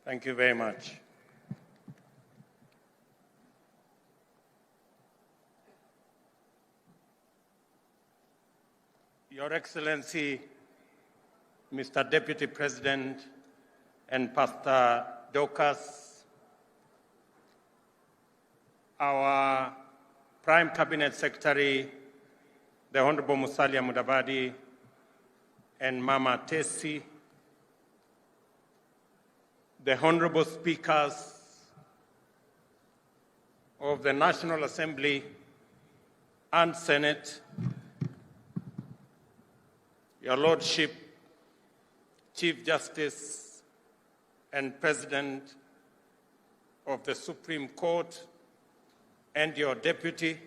Thank you very much. Your Excellency, Mr. Deputy President and Pastor Dorcas, our Prime Cabinet Secretary, the Honorable Musalia Mudavadi, and Mama Tesi, the Honorable Speakers of the National Assembly and Senate, Your Lordship, Chief Justice and President of the Supreme Court, and your Deputy,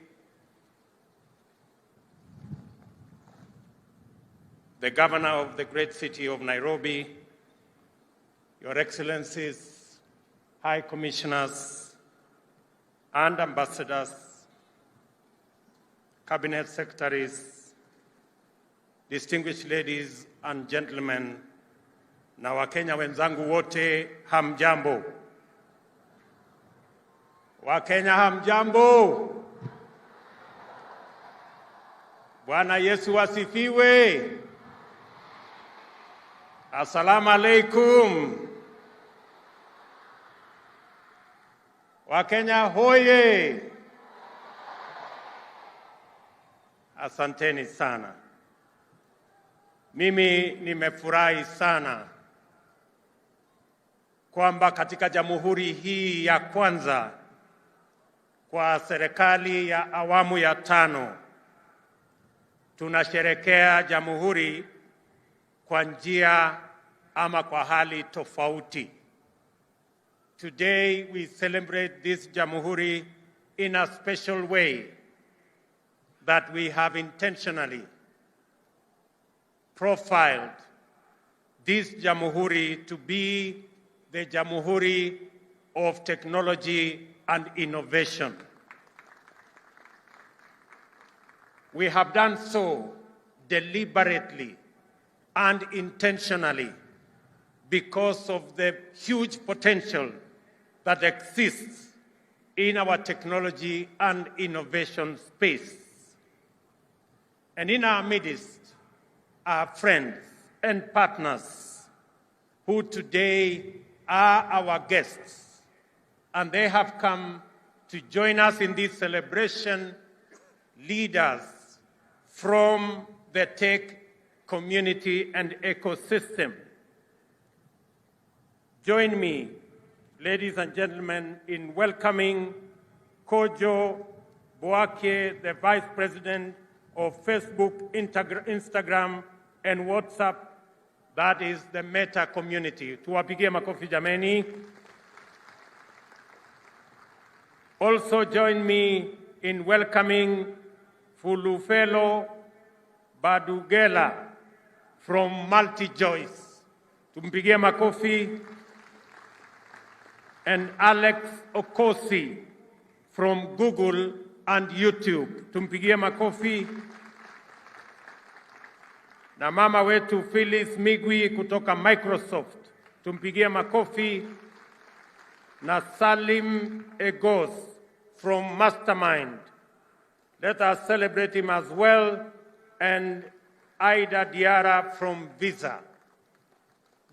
the Governor of the great city of Nairobi, Your Excellencies, High Commissioners and Ambassadors, Cabinet Secretaries, distinguished ladies and gentlemen, na Wakenya wenzangu wote, hamjambo. Wakenya hamjambo. Bwana Yesu asifiwe. Assalamu alaikum. Wakenya hoye. Asanteni sana. Mimi nimefurahi sana kwamba katika jamhuri hii ya kwanza kwa serikali ya awamu ya 5 tunasherekea jamhuri kwa njia ama kwa hali tofauti. Today we celebrate this jamhuri in a special way that we have intentionally profiled this jamhuri to be the jamhuri of technology and innovation. We have done so deliberately and intentionally because of the huge potential that exists in our technology and innovation space. And in our midst are friends and partners who today are our guests, and they have come to join us in this celebration, leaders from the tech community and ecosystem. Join me, ladies and gentlemen, in welcoming Kojo Boake, the Vice President of Facebook, Instagram, and WhatsApp, that is the Meta community. Tuwapigie makofi jameni. Also join me in welcoming Fulufelo Badugela from MultiJoice. Tumpigie makofi. And Alex Okosi from Google and YouTube. Tumpigie makofi. Na mama wetu Phyllis Migwi kutoka Microsoft. Tumpigie makofi. Na Salim Egos from Mastermind. Let us celebrate him as well. And Aida Diara from Visa.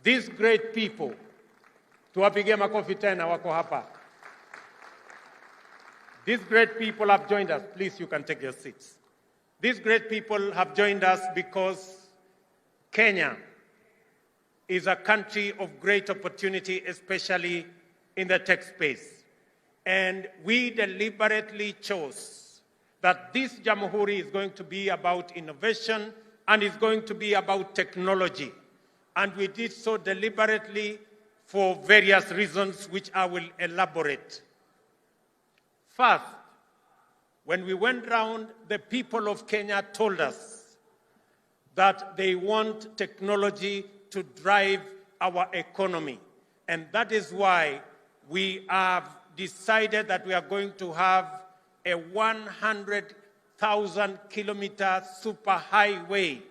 These great people, tuwapigie makofi tena wako hapa. These great people have joined us. Please, you can take your seats. These great people have joined us because Kenya is a country of great opportunity, especially in the tech space. And we deliberately chose that this jamhuri is going to be about innovation and is going to be about technology. And we did so deliberately for various reasons, which I will elaborate. First, when we went round, the people of Kenya told us that they want technology to drive our economy. And that is why we have decided that we are going to have a 100,000-kilometer superhighway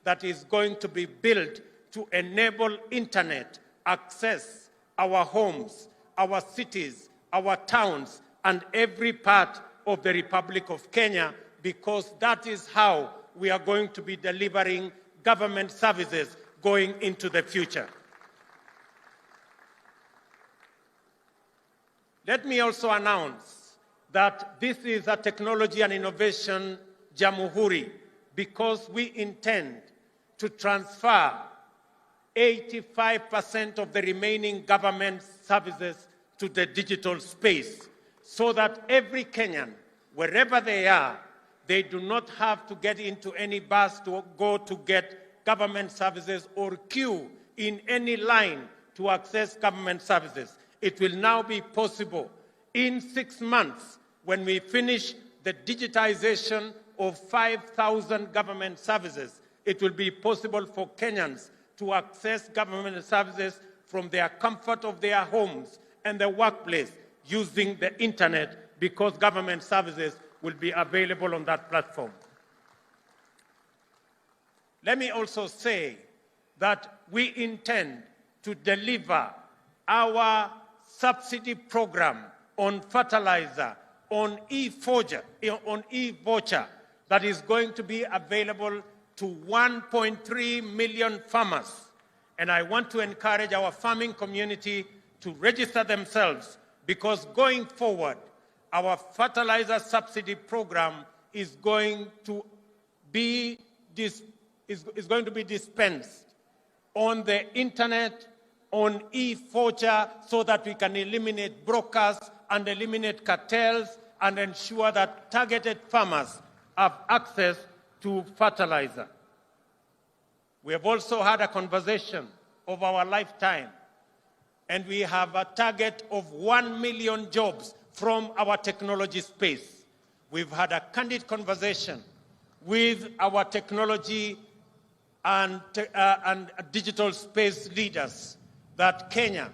that is going to be built to enable internet access our homes, our cities, our towns, and every part of the Republic of Kenya, because that is how we are going to be delivering government services going into the future. Let me also announce that this is a technology and innovation jamhuri, because we intend to transfer 85% of the remaining government services to the digital space, so that every Kenyan, wherever they are, they do not have to get into any bus to go to get government services or queue in any line to access government services. It will now be possible in 6 months, when we finish the digitization of 5,000 government services, it will be possible for Kenyans to access government services from their comfort of their homes and their workplace using the internet, because government services will be available on that platform. Let me also say that we intend to deliver our subsidy program on fertilizer, on e-voucher, that is going to be available to 1.3 million farmers. And I want to encourage our farming community to register themselves, because going forward, our fertilizer subsidy program is going to be dispensed on the internet, on e-voucher, so that we can eliminate brokers and eliminate cartels and ensure that targeted farmers have access to fertilizer. We have also had a conversation of our lifetime, and we have a target of 1 million jobs from our technology space. We've had a candid conversation with our technology and digital space leaders that Kenya,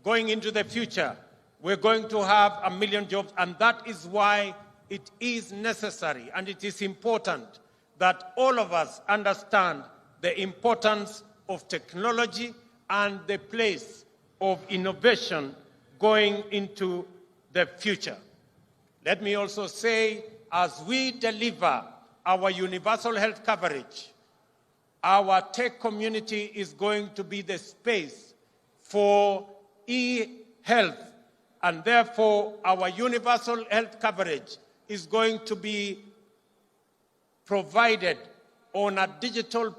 going into the future, we're going to have 1 million jobs, and that is why it is necessary and it is important that all of us understand the importance of technology and the place of innovation going into the future. Let me also say, as we deliver our universal health coverage, our tech community is going to be the space for e-health, and therefore our universal health coverage is going to be provided on a digital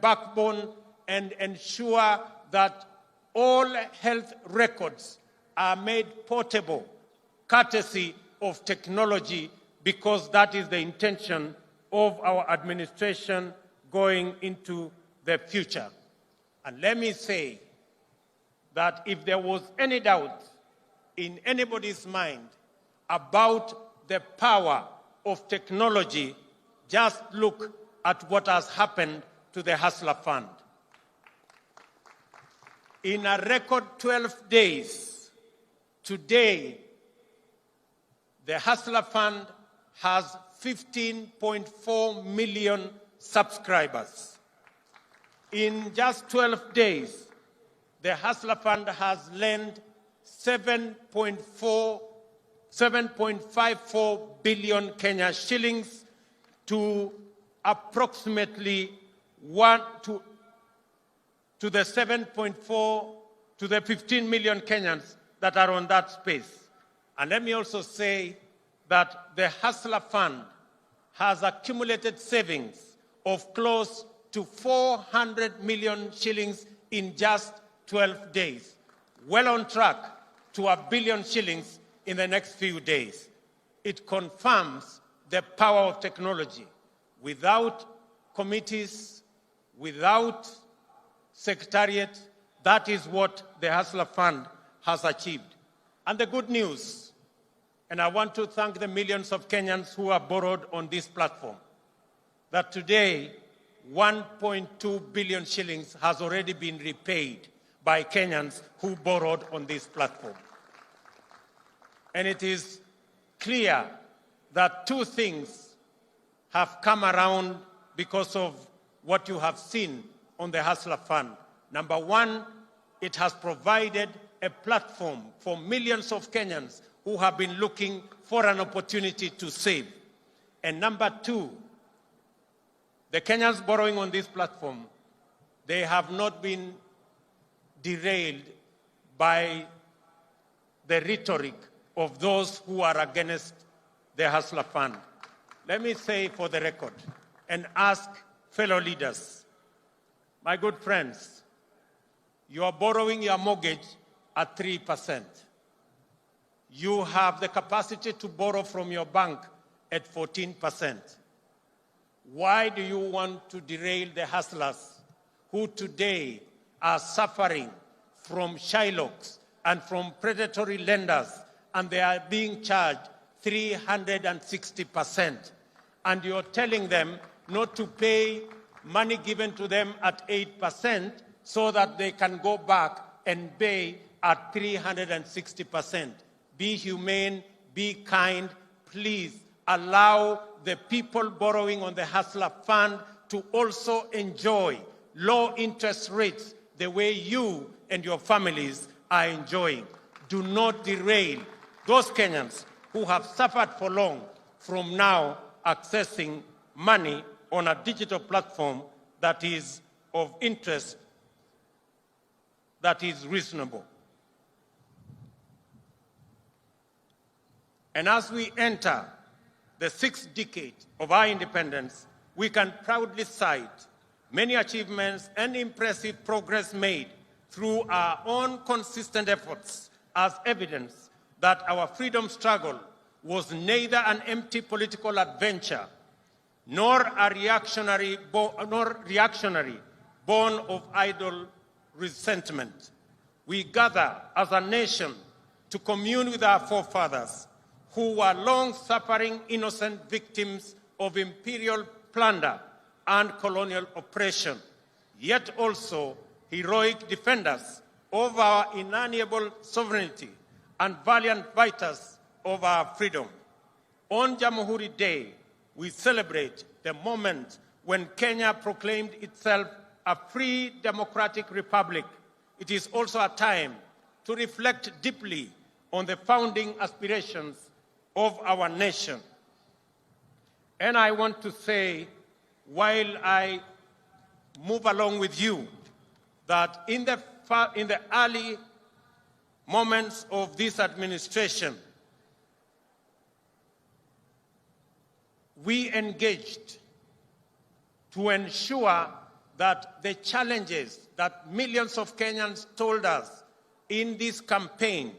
backbone and ensure that all health records are made portable, courtesy of technology, because that is the intention of our administration going into the future. And let me say that if there was any doubt in anybody's mind about the power of technology, just look at what has happened to the Hustler Fund. In a record 12 days, today, the Hustler Fund has 15.4 million subscribers. In just 12 days, the Hustler Fund has lent 7.54 billion Kenya shillings to approximately to the 7.4 to the 15 million Kenyans that are on that space. And let me also say that the Hustler Fund has accumulated savings of close to 400 million shillings in just 12 days, well on track to 1 billion shillings in the next few days. It confirms the power of technology. Without committees, without secretariat, that is what the Hustler Fund has achieved. And the good news, and I want to thank the millions of Kenyans who have borrowed on this platform, that today 1.2 billion shillings has already been repaid by Kenyans who borrowed on this platform. And it is clear that two things have come around because of what you have seen on the Hustler Fund. Number one, it has provided a platform for millions of Kenyans who have been looking for an opportunity to save. And number two, the Kenyans borrowing on this platform, they have not been derailed by the rhetoric of those who are against the Hustler Fund. Let me say for the record and ask fellow leaders, my good friends, you are borrowing your mortgage at 3%. You have the capacity to borrow from your bank at 14%. Why do you want to derail the hustlers who today are suffering from Shylocks and from predatory lenders, and they are being charged 360%? And you're telling them not to pay money given to them at 8% so that they can go back and pay at 360%. Be humane, be kind, please allow the people borrowing on the Hustler Fund to also enjoy low interest rates the way you and your families are enjoying. Do not derail those Kenyans who have suffered for long from now accessing money on a digital platform that is of interest, that is reasonable. And as we enter the 6th decade of our independence, we can proudly cite many achievements and impressive progress made through our own consistent efforts as evidence that our freedom struggle was neither an empty political adventure nor reactionary born of idle resentment. We gather as a nation to commune with our forefathers who were long-suffering innocent victims of imperial plunder and colonial oppression, yet also heroic defenders of our inalienable sovereignty and valiant fighters of our freedom. On Jamhuri Day, we celebrate the moment when Kenya proclaimed itself a free democratic republic. It is also a time to reflect deeply on the founding aspirations of our nation. And I want to say, while I move along with you, that in the early moments of this administration, we engaged to ensure that the challenges that millions of Kenyans told us in this campaign,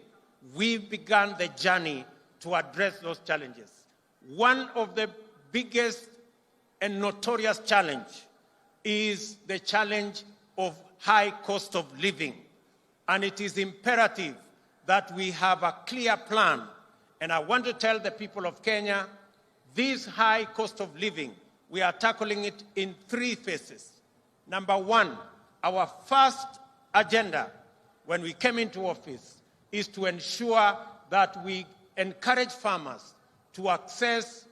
we began the journey to address those challenges. One of the biggest and notorious challenge is the challenge of high cost of living. And it is imperative that we have a clear plan. And I want to tell the people of Kenya, this high cost of living, we are tackling it in 3 phases. Number 1, our first agenda when we came into office is to ensure that we encourage farmers to access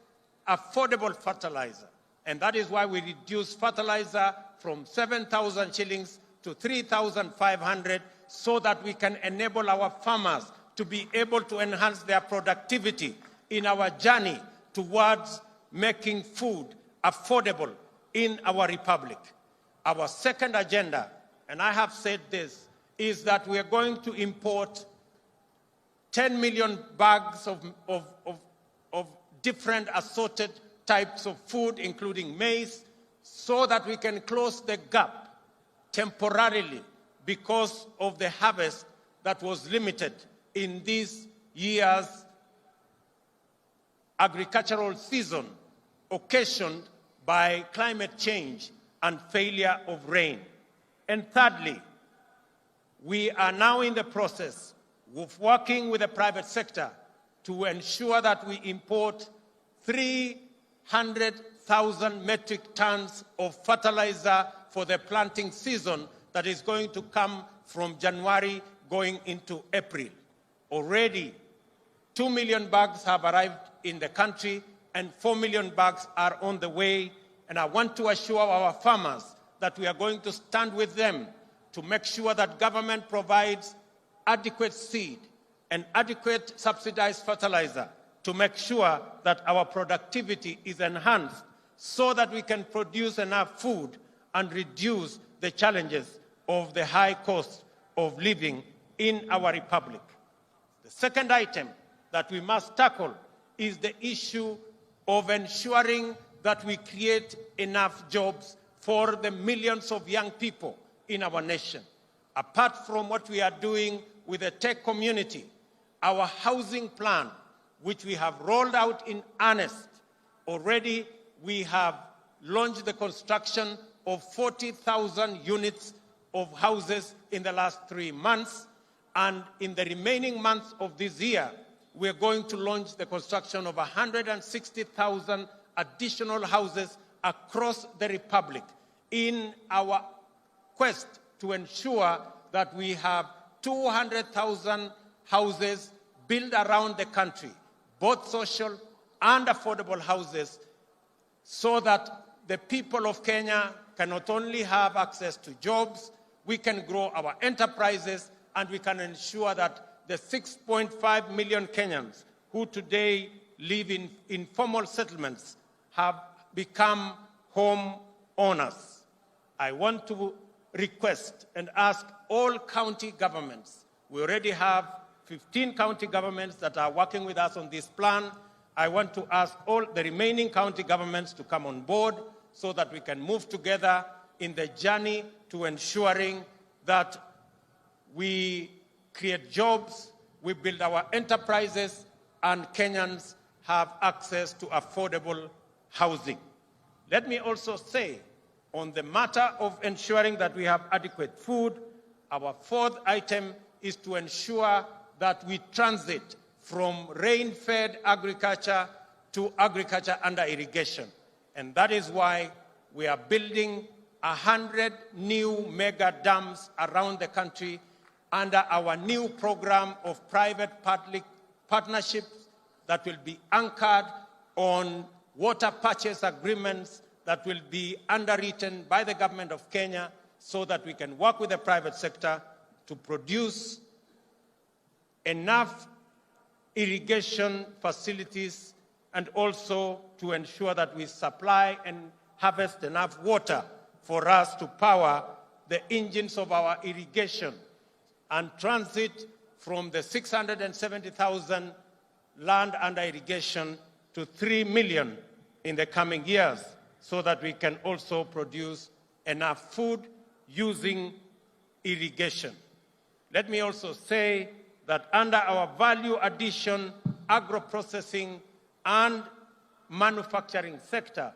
affordable fertilizer. And that is why we reduced fertilizer from 7,000 shillings to 3,500 so that we can enable our farmers to be able to enhance their productivity in our journey towards making food affordable in our republic. Our second agenda, and I have said this, is that we are going to import 10 million bags of different assorted types of food, including maize, so that we can close the gap temporarily because of the harvest that was limited in this year's agricultural season, occasioned by climate change and failure of rain. And thirdly, we are now in the process of working with the private sector to ensure that we import 300,000 metric tons of fertilizer for the planting season that is going to come from January going into April. Already, 2 million bags have arrived in the country and 4 million bags are on the way. And I want to assure our farmers that we are going to stand with them to make sure that government provides adequate seed and adequate subsidized fertilizer to make sure that our productivity is enhanced so that we can produce enough food and reduce the challenges of the high cost of living in our republic. The second item that we must tackle is the issue of ensuring that we create enough jobs for the millions of young people in our nation. Apart from what we are doing with the tech community, our housing plan, which we have rolled out in earnest, already we have launched the construction of 40,000 units of houses in the last 3 months, and in the remaining months of this year, we are going to launch the construction of 160,000 additional houses across the Republic in our quest to ensure that we have 200,000 houses built around the country, both social and affordable houses, so that the people of Kenya can not only have access to jobs, we can grow our enterprises, and we can ensure that the 6.5 million Kenyans who today live in informal settlements have become home owners. I want to request and ask all county governments. We already have 15 county governments that are working with us on this plan. I want to ask all the remaining county governments to come on board so that we can move together in the journey to ensuring that we create jobs, we build our enterprises, and Kenyans have access to affordable housing. Let me also say, on the matter of ensuring that we have adequate food, our fourth item is to ensure that we transit from rain-fed agriculture to agriculture under irrigation. And that is why we are building 100 new mega dams around the country under our new program of private-public partnerships that will be anchored on water purchase agreements that will be underwritten by the government of Kenya so that we can work with the private sector to produce enough irrigation facilities and also to ensure that we supply and harvest enough water for us to power the engines of our irrigation and transit from the 670,000 land under irrigation to 3 million in the coming years so that we can also produce enough food using irrigation. Let me also say that under our value addition, agro-processing, and manufacturing sector,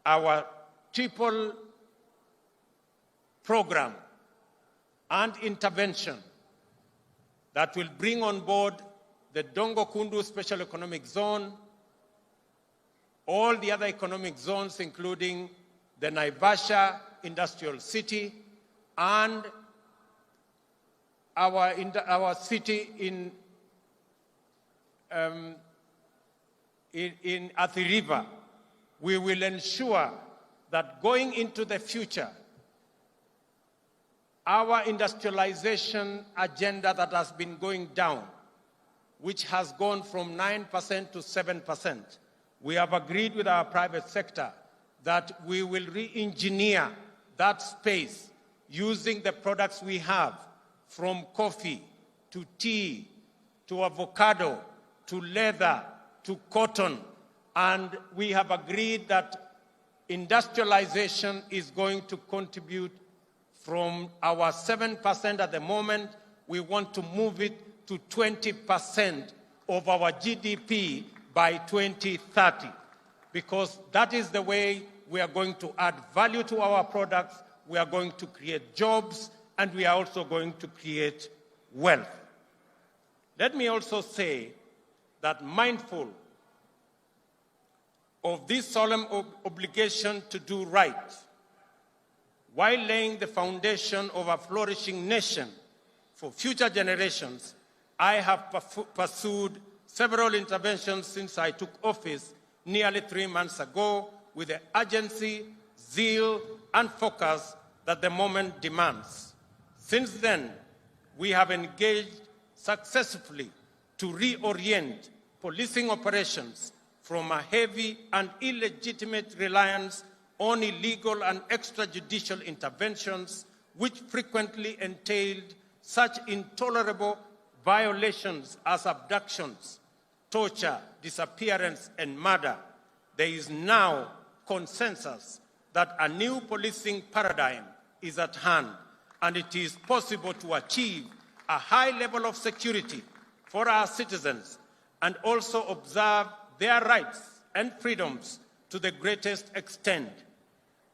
our triple program and intervention that will bring on board the Dongo Kundu Special Economic Zone, all the other economic zones, including the Naivasha Industrial City, and our city in Athi River. We will ensure that going into the future, our industrialization agenda that has been going down, which has gone from 9% to 7%, we have agreed with our private sector that we will re-engineer that space using the products we have, from coffee to tea to avocado to leather to cotton. And we have agreed that industrialization is going to contribute from our 7% at the moment. We want to move it to 20% of our GDP by 2030, because that is the way we are going to add value to our products, we are going to create jobs, and we are also going to create wealth. Let me also say that, mindful of this solemn obligation to do right, while laying the foundation of a flourishing nation for future generations, I have pursued several interventions since I took office nearly 3 months ago with the urgency, zeal, and focus that the moment demands. Since then, we have engaged successfully to reorient policing operations from a heavy and illegitimate reliance on illegal and extrajudicial interventions, which frequently entailed such intolerable violations as abductions, torture, disappearance, and murder. There is now consensus that a new policing paradigm is at hand, and it is possible to achieve a high level of security for our citizens and also observe their rights and freedoms to the greatest extent.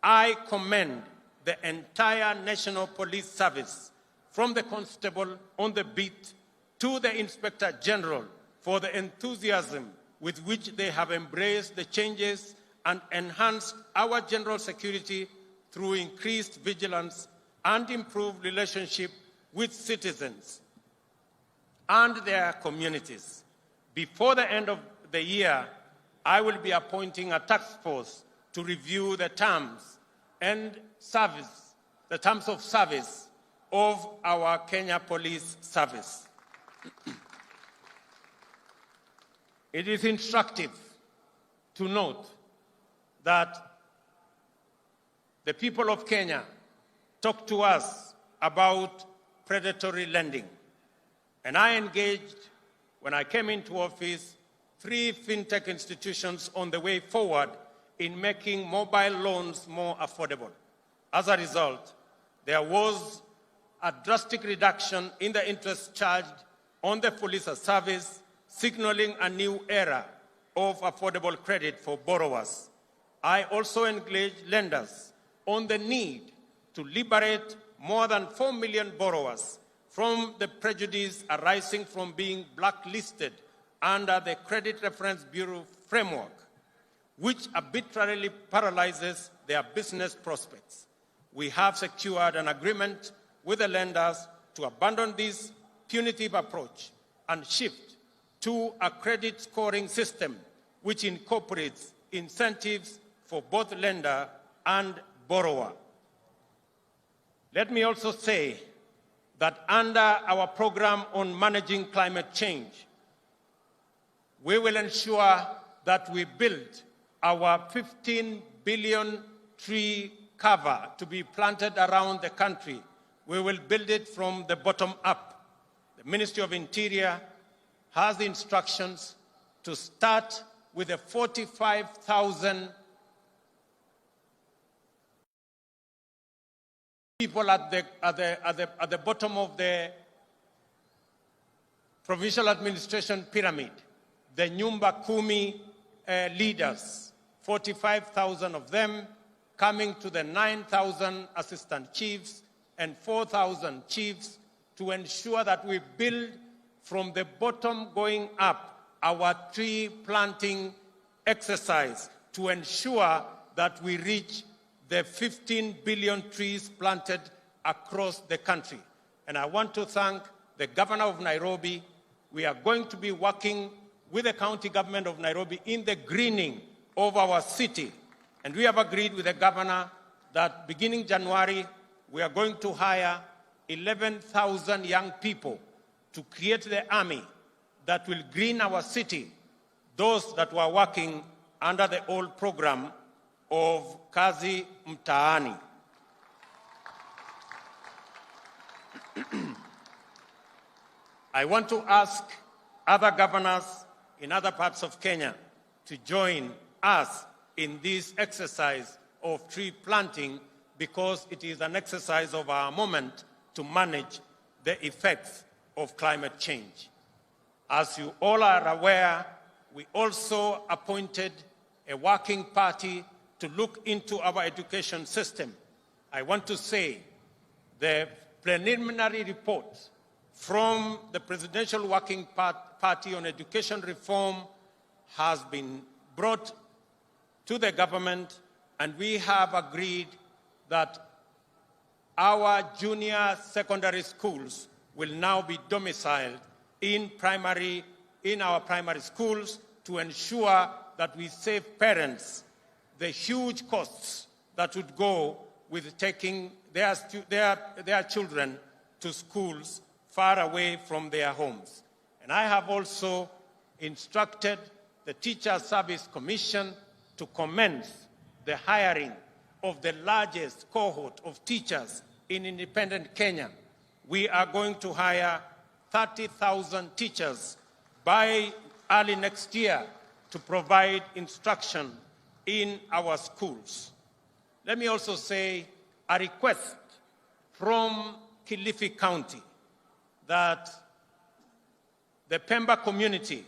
I commend the entire National Police Service, from the constable on the beat to the Inspector General, for the enthusiasm with which they have embraced the changes and enhanced our general security through increased vigilance and improved relationship with citizens and their communities. Before the end of the year, I will be appointing a task force to review the terms of service of our Kenya Police Service. It is instructive to note that the people of Kenya talk to us about predatory lending. And I engaged, when I came into office, 3 fintech institutions on the way forward in making mobile loans more affordable. As a result, there was a drastic reduction in the interest charged on the police service, signaling a new era of affordable credit for borrowers. I also engaged lenders on the need to liberate more than 4 million borrowers from the prejudice arising from being blacklisted under the Credit Reference Bureau framework, which arbitrarily paralyzes their business prospects. We have secured an agreement with the lenders to abandon this punitive approach and shift to a credit scoring system which incorporates incentives for both lender and borrower. Let me also say that under our program on managing climate change, we will ensure that we build our 15 billion tree cover to be planted around the country. We will build it from the bottom up. The Ministry of Interior has the instructions to start with the 45,000 people at the bottom of the provincial administration pyramid, the Nyumba Kumi leaders, 45,000 of them coming to the 9,000 assistant chiefs and 4,000 chiefs to ensure that we build from the bottom going up our tree planting exercise to ensure that we reach the 15 billion trees planted across the country. And I want to thank the governor of Nairobi. We are going to be working with the county government of Nairobi in the greening of our city. And we have agreed with the governor that beginning January, we are going to hire 11,000 young people to create the army that will green our city, those that were working under the old program of Kazi Mtaani. I want to ask other governors in other parts of Kenya to join us in this exercise of tree planting, because it is an exercise of our moment to manage the effects of climate change. As you all are aware, we also appointed a working party to look into our education system. I want to say the preliminary report from the Presidential Working Party on Education Reform has been brought to the government, and we have agreed that our junior secondary schools will now be domiciled in our primary schools to ensure that we save parents the huge costs that would go with taking their children to schools far away from their homes. And I have also instructed the Teacher Service Commission to commence the hiring of the largest cohort of teachers in independent Kenya. We are going to hire 30,000 teachers by early next year to provide instruction in our schools. Let me also say a request from Kilifi County that the Pemba community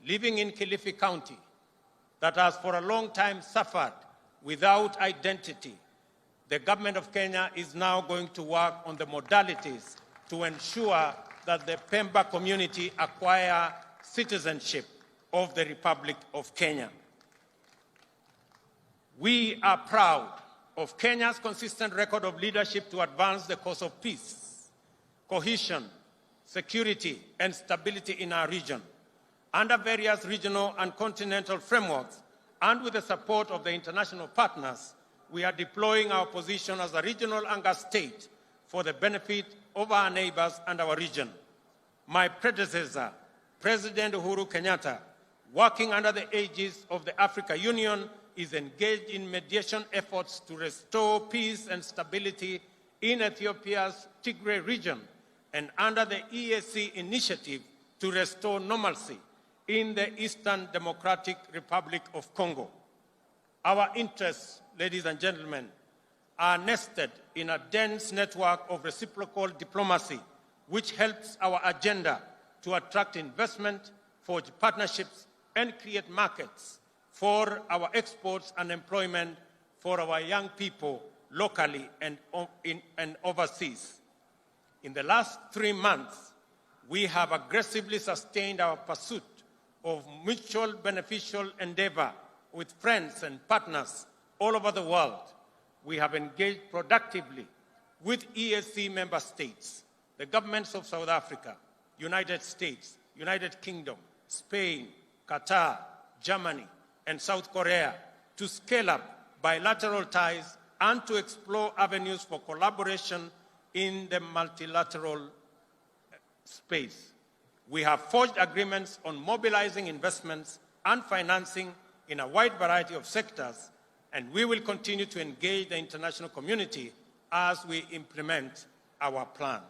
living in Kilifi County that has for a long time suffered without identity, the government of Kenya is now going to work on the modalities to ensure that the Pemba community acquire citizenship of the Republic of Kenya. We are proud of Kenya's consistent record of leadership to advance the cause of peace, cohesion, security, and stability in our region. Under various regional and continental frameworks, and with the support of the international partners, we are deploying our position as a regional anchor state for the benefit of our neighbors and our region. My predecessor, President Uhuru Kenyatta, working under the aegis of the African Union, is engaged in mediation efforts to restore peace and stability in Ethiopia's Tigray region and under the EAC initiative to restore normalcy in the Eastern Democratic Republic of Congo. Our interests, ladies and gentlemen, are nested in a dense network of reciprocal diplomacy, which helps our agenda to attract investment, forge partnerships, and create markets for our exports and employment for our young people locally and overseas. In the last 3 months, we have aggressively sustained our pursuit of mutual beneficial endeavor with friends and partners all over the world. We have engaged productively with EAC member states, the governments of South Africa, United States, United Kingdom, Spain, Qatar, Germany, and South Korea to scale up bilateral ties and to explore avenues for collaboration in the multilateral space. We have forged agreements on mobilizing investments and financing in a wide variety of sectors, and we will continue to engage the international community as we implement our plan.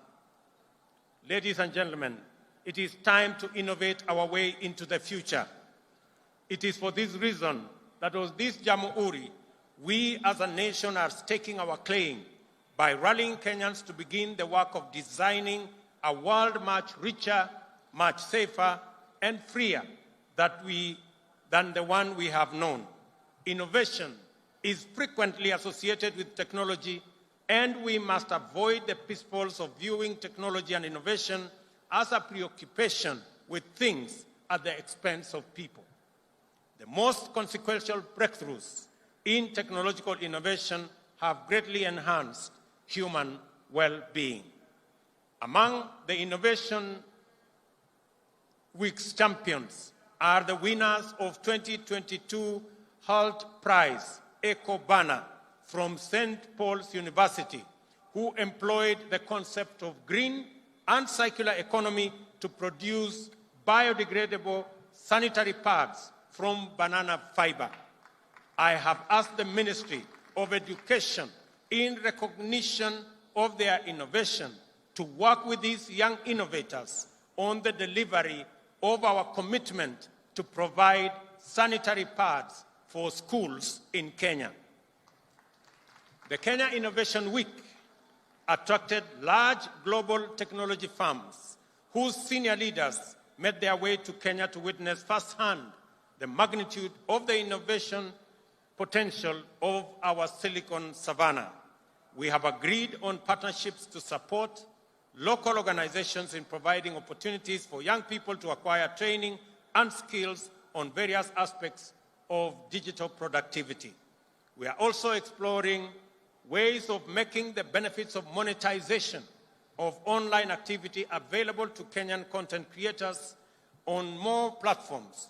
Ladies and gentlemen, it is time to innovate our way into the future. It is for this reason that with this jamhuri, we as a nation are staking our claim by rallying Kenyans to begin the work of designing a world much richer, much safer, and freer than the one we have known. Innovation is frequently associated with technology, and we must avoid the pitfalls of viewing technology and innovation as a preoccupation with things at the expense of people. The most consequential breakthroughs in technological innovation have greatly enhanced human well-being. Among the Innovation Week's champions are the winners of 2022 Holt Prize, Eco Banner, from St. Paul's University, who employed the concept of green and circular economy to produce biodegradable sanitary pads from banana fiber. I have asked the Ministry of Education, in recognition of their innovation, to work with these young innovators on the delivery of our commitment to provide sanitary pads for schools in Kenya. The Kenya Innovation Week attracted large global technology firms whose senior leaders made their way to Kenya to witness firsthand the magnitude of the innovation potential of our Silicon Savannah. We have agreed on partnerships to support local organizations in providing opportunities for young people to acquire training and skills on various aspects of digital productivity. We are also exploring ways of making the benefits of monetization of online activity available to Kenyan content creators on more platforms.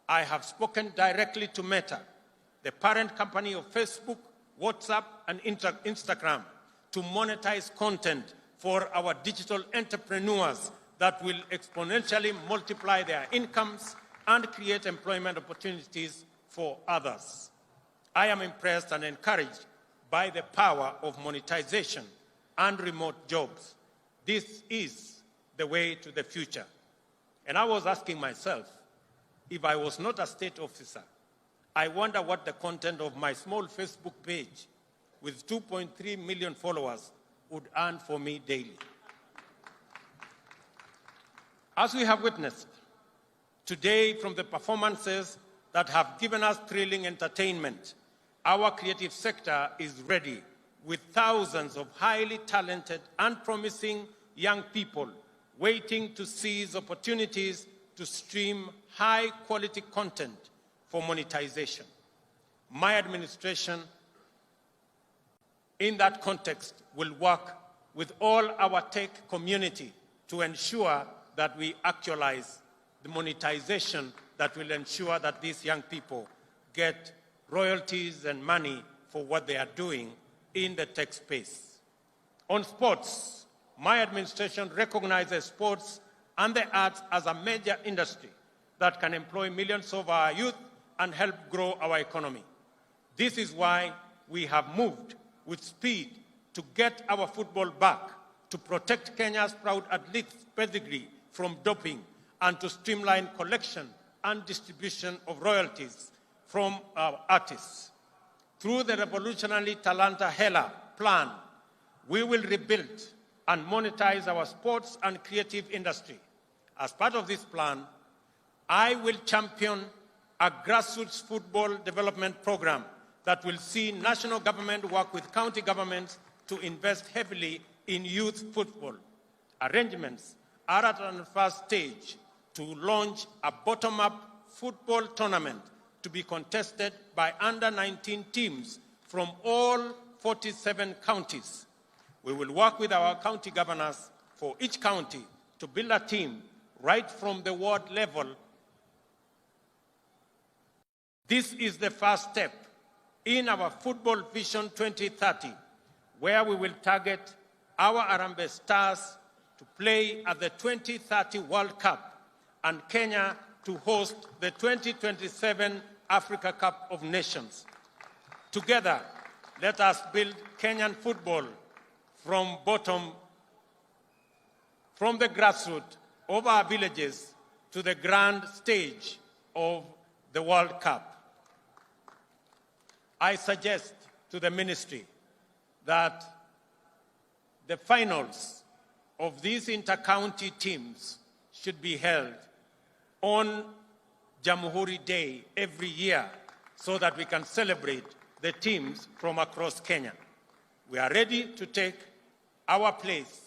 I have spoken directly to Meta, the parent company of Facebook, WhatsApp, and Instagram, to monetize content for our digital entrepreneurs that will exponentially multiply their incomes and create employment opportunities for others. I am impressed and encouraged by the power of monetization and remote jobs. This is the way to the future. And I was asking myself, if I was not a state officer, I wonder what the content of my small Facebook page with 2.3 million followers would earn for me daily. As we have witnessed today from the performances that have given us thrilling entertainment, our creative sector is ready with thousands of highly talented and promising young people waiting to seize opportunities to stream high-quality content for monetization. My administration, in that context, will work with all our tech community to ensure that we actualize the monetization that will ensure that these young people get royalties and money for what they are doing in the tech space. On sports, my administration recognizes sports and the arts as a major industry that can employ millions of our youth and help grow our economy. This is why we have moved with speed to get our football back, to protect Kenya's proud athletes' pedigree from doping, and to streamline collection and distribution of royalties from our artists. Through the revolutionary Talanta Hela plan, we will rebuild and monetize our sports and creative industry. As part of this plan, I will champion a grassroots football development program that will see national government work with county governments to invest heavily in youth football. Arrangements are at an first stage to launch a bottom-up football tournament to be contested by under-19 teams from all 47 counties. We will work with our county governors for each county to build a team right from the ward level. This is the first step in our Football Vision 2030, where we will target our Harambee Stars to play at the 2030 World Cup and Kenya to host the 2027 Africa Cup of Nations. Together, let us build Kenyan football from the grassroots of our villages to the grand stage of the World Cup. I suggest to the ministry that the finals of these inter-county teams should be held on Jamhuri Day every year so that we can celebrate the teams from across Kenya. We are ready to take our place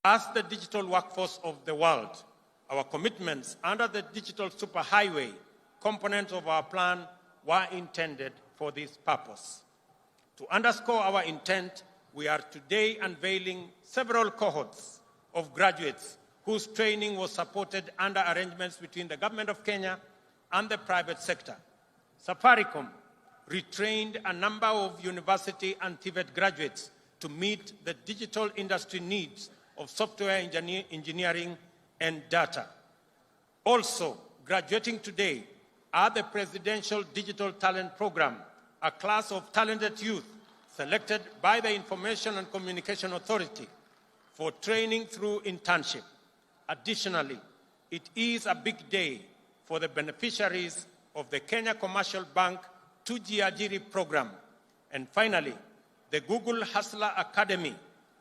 as the digital workforce of the world. Our commitments under the digital superhighway component of our plan were intended for this purpose. To underscore our intent, we are today unveiling several cohorts of graduates whose training was supported under arrangements between the Government of Kenya and the private sector. Safaricom retrained a number of university and TVET graduates to meet the digital industry needs of software engineering and data. Also, graduating today are the Presidential Digital Talent Program, a class of talented youth selected by the Information and Communication Authority for training through internship. Additionally, it is a big day for the beneficiaries of the Kenya Commercial Bank Tujiajiri program. And finally, the Google Hustler Academy,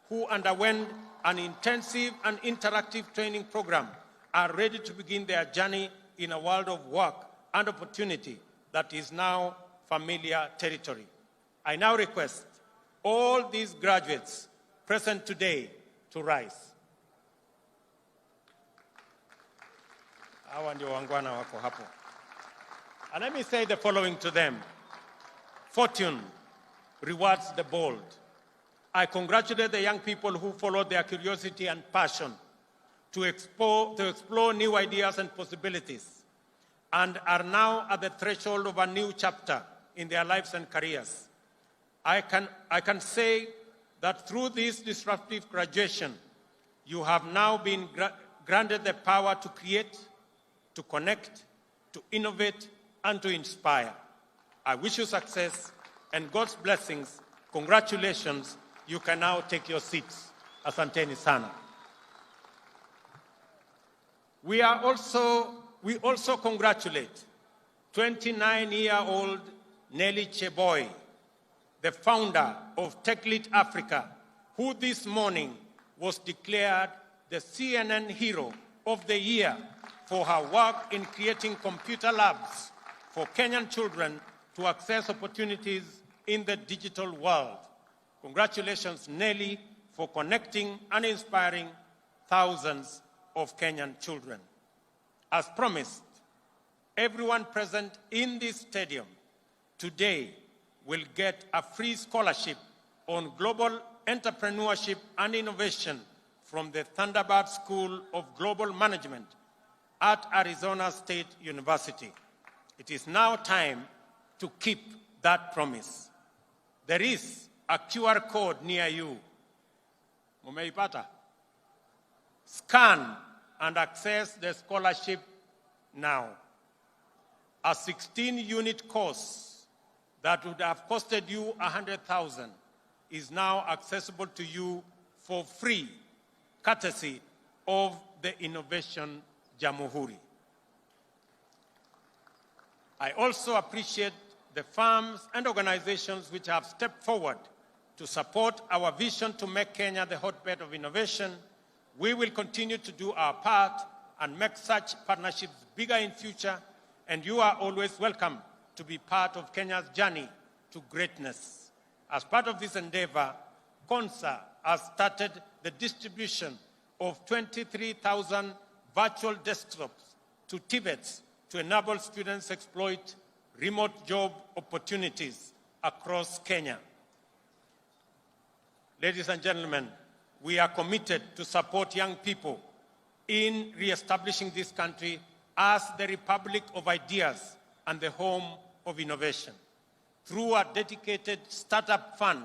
who underwent an intensive and interactive training program, are ready to begin their journey in a world of work and opportunity that is now familiar territory. I now request all these graduates present today to rise. Hawa ndio wangwana wako hapo. And let me say the following to them. Fortune rewards the bold. I congratulate the young people who followed their curiosity and passion to explore new ideas and possibilities and are now at the threshold of a new chapter in their lives and careers. I can say that through this disruptive graduation, you have now been granted the power to create, to connect, to innovate, and to inspire. I wish you success and God's blessings. Congratulations. You can now take your seats. Asanteni sana. We also congratulate 29-year-old Nelly Cheboy, the founder of TechLead Africa, who this morning was declared the CNN Hero of the Year for her work in creating computer labs for Kenyan children to access opportunities in the digital world. Congratulations, Nelly, for connecting and inspiring thousands of Kenyan children. As promised, everyone present in this stadium today will get a free scholarship on global entrepreneurship and innovation from the Thunderbird School of Global Management at Arizona State University. It is now time to keep that promise. There is a QR code near you. Mumeipata? Scan and access the scholarship now. A 16-unit course that would have costed you $100,000 is now accessible to you for free, courtesy of the Innovation Jamhuri. I also appreciate the firms and organizations which have stepped forward to support our vision to make Kenya the hotbed of innovation. We will continue to do our part and make such partnerships bigger in future, and you are always welcome to be part of Kenya's journey to greatness. As part of this endeavor, KONSA has started the distribution of 23,000 virtual desktops to TVETs to enable students exploit remote job opportunities across Kenya. Ladies and gentlemen, we are committed to support young people in re-establishing this country as the Republic of Ideas and the home of innovation. Through a dedicated startup fund,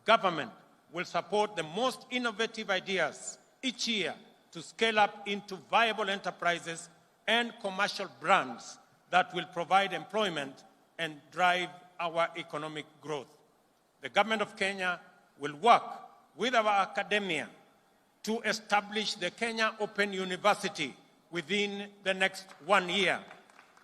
government will support the most innovative ideas each year to scale up into viable enterprises and commercial brands that will provide employment and drive our economic growth. The government of Kenya will work with our academia to establish the Kenya Open University within the next 1 year.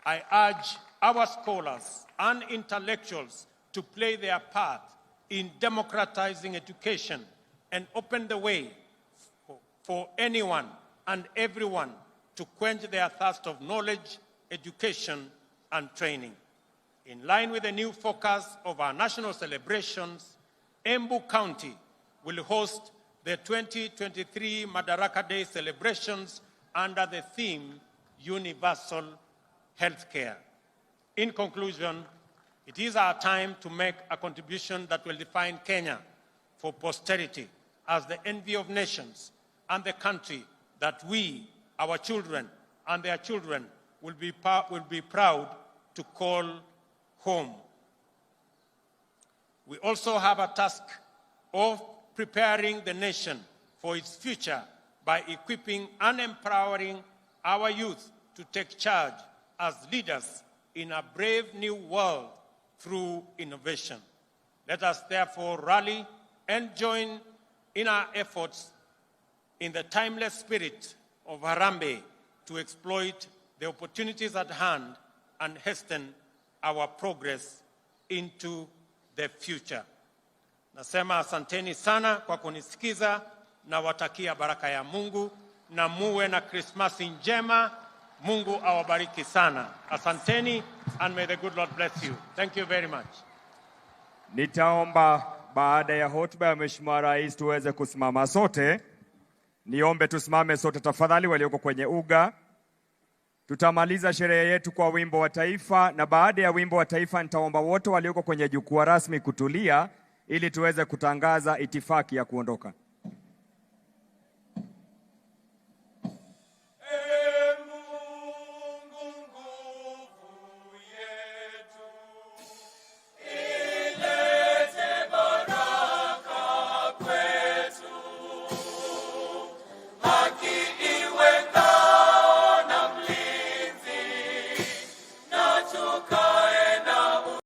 I urge our scholars and intellectuals to play their part in democratizing education and open the way for anyone and everyone to quench their thirst of knowledge, education, and training. In line with the new focus of our national celebrations, Embu County will host the 2023 Madaraka Day celebrations under the theme Universal Healthcare. In conclusion, it is our time to make a contribution that will define Kenya for posterity as the envy of nations and the country that we, our children, and their children will be proud to call home. We also have a task of preparing the nation for its future by equipping and empowering our youth to take charge as leaders in a brave new world through innovation. Let us therefore rally and join in our efforts in the timeless spirit of Harambee to exploit the opportunities at hand and hasten our progress into the future. Nasema asanteni sana kwa kunisikiza na watakia baraka ya Mungu na muwe na Krismasi njema. Mungu awabariki sana. Asanteni, and may the good Lord bless you. Thank you very much. Nitaomba baada ya hotuba ya Mheshimiwa Rais tuweze kusimama sote. Niombe tusimame sote tafadhali walioko kwenye uga. Tutamaliza sherehe yetu kwa wimbo wa taifa, na baada ya wimbo wa taifa nitaomba wote walioko kwenye jukwaa rasmi kutulia ili tuweze kutangaza itifaki ya kuondoka.